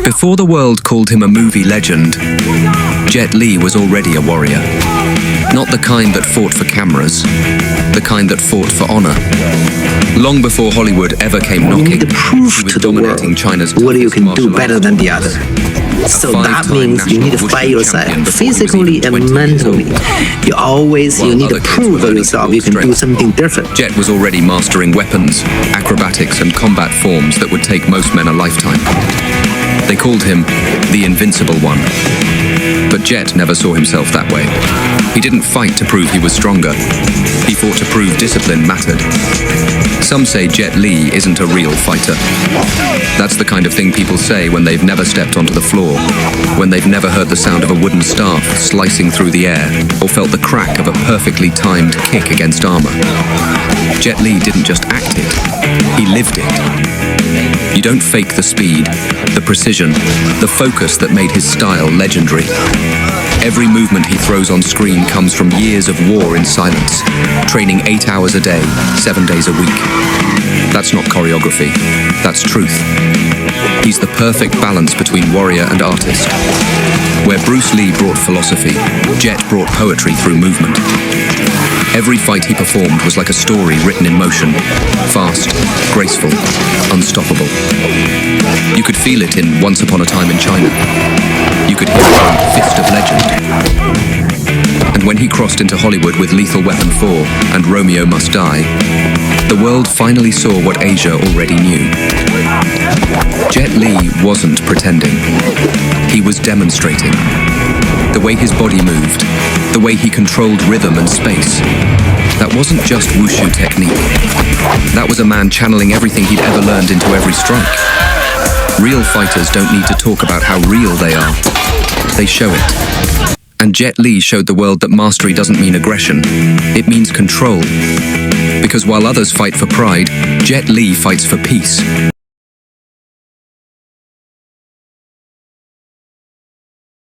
Before the world called him a movie legend, Jet Li was already a warrior. Not the kind that fought for cameras, the kind that fought for honor. Long before Hollywood ever came You knocking, need to prove he was to the world dominating China's what you toughest can do martial better arts than the forms. other. So that five-time means you need to national fight Wushu yourself champion before he was physically even and 20 years old. mentally. While You need other to kids prove were to learning yourself to you can do walk something different. Jet was already mastering weapons, acrobatics, and combat forms that would take most men a lifetime. They called him the Invincible One. But Jet never saw himself that way. He didn't fight to prove he was stronger. He fought to prove discipline mattered. Some say Jet Li isn't a real fighter. That's the kind of thing people say when they've never stepped onto the floor, when they've never heard the sound of a wooden staff slicing through the air, or felt the crack of a perfectly timed kick against armor. Jet Li didn't just act it, he lived it. You don't fake the speed, the precision, the focus that made his style legendary. Every movement he throws on screen comes from years of war in silence, training 8 hours a day, 7 days a week. That's not choreography, that's truth. He's the perfect balance between warrior and artist. Where Bruce Lee brought philosophy, Jet brought poetry through movement. Every fight he performed was like a story written in motion, fast, graceful, unstoppable. You could feel it in Once Upon a Time in China. You could hear it in Fist of Legend. And when he crossed into Hollywood with Lethal Weapon 4 and Romeo Must Die, the world finally saw what Asia already knew. Jet Li wasn't pretending. He was demonstrating. The way his body moved, the way he controlled rhythm and space. That wasn't just Wushu technique. That was a man channeling everything he'd ever learned into every strike. Real fighters don't need to talk about how real they are. They show it. And Jet Li showed the world that mastery doesn't mean aggression. It means control. Because while others fight for pride, Jet Li fights for peace.